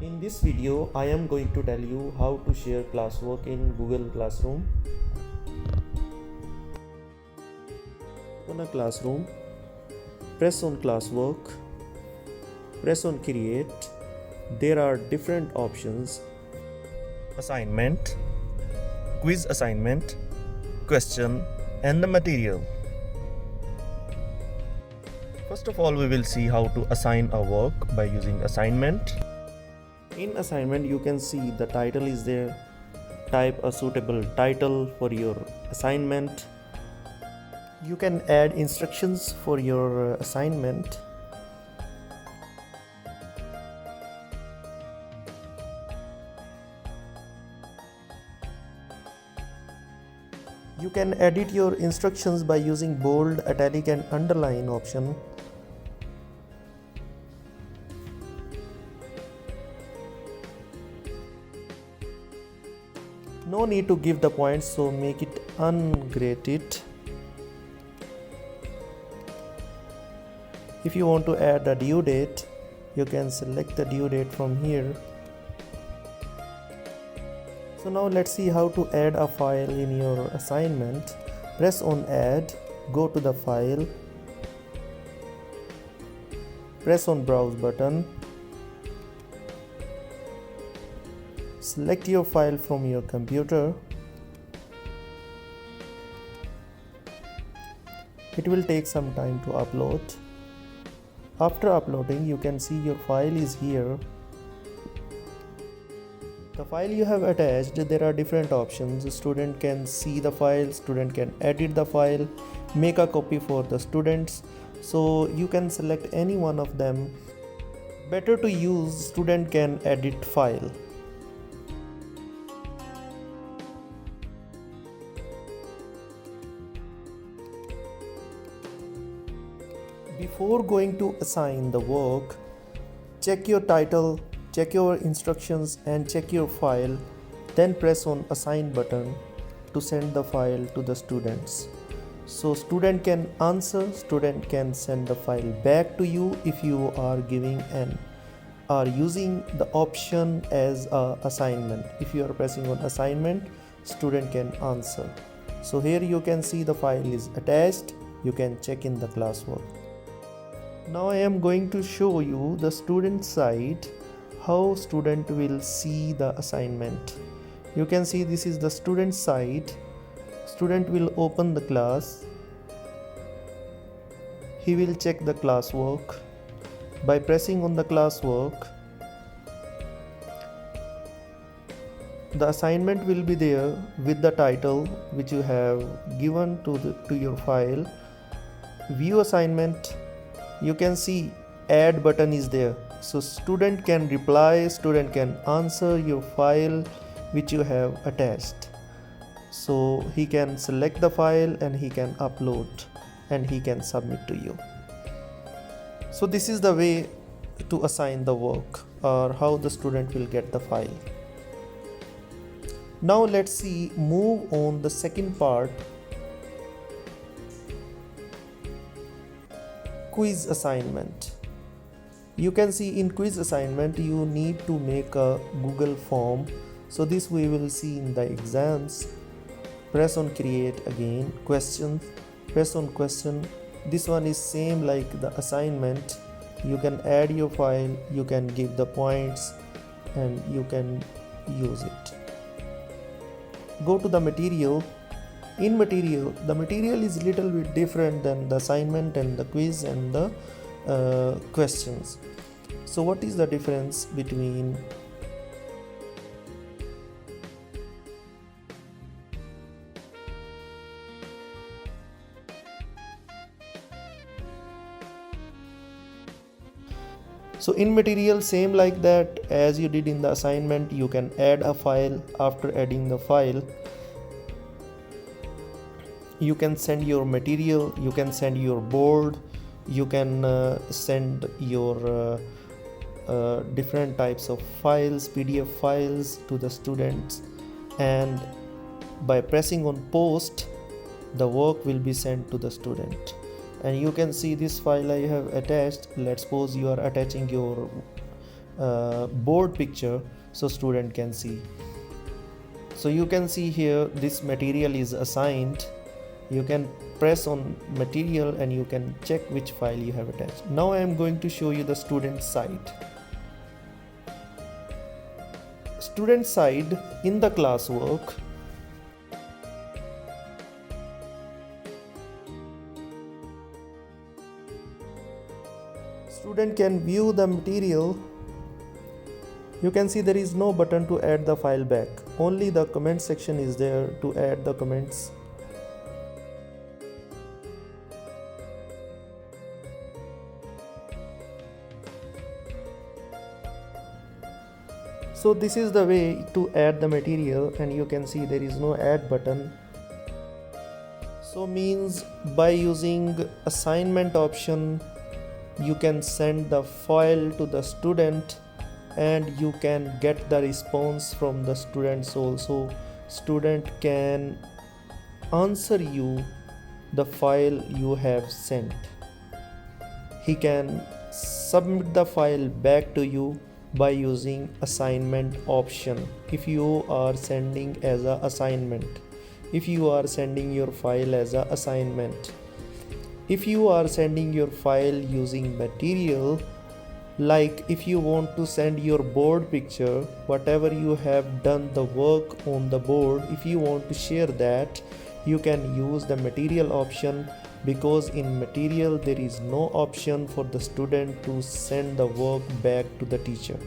In this video, I am going to tell you how to share classwork in Google Classroom. Open a classroom, press on classwork, press on create. There are different options: assignment, quiz assignment, question, and the material. First of all, we will see how to assign a work by using assignment. In assignment, you can see the title is there. Type a suitable title for your assignment. You can add instructions for your assignment. You can edit your instructions by using bold, italic and underline option. No need to give the points, so make it ungraded. If you want to add a due date, you can select the due date from here. So now let's see how to add a file in your assignment. Press on add, go to the file, press on browse button. Select your file from your computer. It will take some time to upload. After uploading, you can see your file is here. The file you have attached, there are different options. The student can see the file, student can edit the file, make a copy for the students. So you can select any one of them. Better to use student can edit file. Before going to assign the work, check your title, check your instructions and check your file, then press on assign button to send the file to the students. So student can answer, student can send the file back to you if you are giving an are using the option as a assignment. If you are pressing on assignment, student can answer. So here you can see the file is attached. You can check in the classwork. Now I am going to show you the student side, how student will see the assignment. You can see this is the student side. Student will open the class. He will check the classwork. By pressing on the classwork, the assignment will be there with the title which you have given to your file. View assignment. You can see add button is there, so student can reply, student can answer your file which you have attached. So he can select the file and he can upload and he can submit to you. So this is the way to assign the work, or how the student will get the file. Now let's see, move on the second part, quiz assignment. You can see in quiz assignment you need to make a Google form. So this we will see in the exams. Press on create again, questions, press on question. This one is same like the assignment. You can add your file, you can give the points and you can use it. Go to the material. In material, the material is little bit different than the assignment and the quiz and the questions. So what is the difference between So in material, same like that as you did in the assignment, you can add a file. After adding the file, you can send your material, you can send your board, you can send your different types of files, PDF files to the students, and by pressing on post, the work will be sent to the student. And you can see this file I have attached. Let's suppose you are attaching your board picture so student can see. So you can see here this material is assigned. You can press on material and you can check which file you have attached. Now I am going to show you the student side. Student side in the classwork, student can view the material. You can see there is no button to add the file back. Only the comment section is there to add the comments. So this is the way to add the material, and you can see there is no add button. So means by using assignment option, you can send the file to the student and you can get the response from the students also. Student can answer you the file you have sent. He can submit the file back to you by using assignment option. If you are sending as a assignment, if you are sending your file as a assignment, if you are sending your file using material, like if you want to send your board picture, whatever you have done the work on the board, if you want to share that, you can use the material option, because in material there is no option for the student to send the work back to the teacher.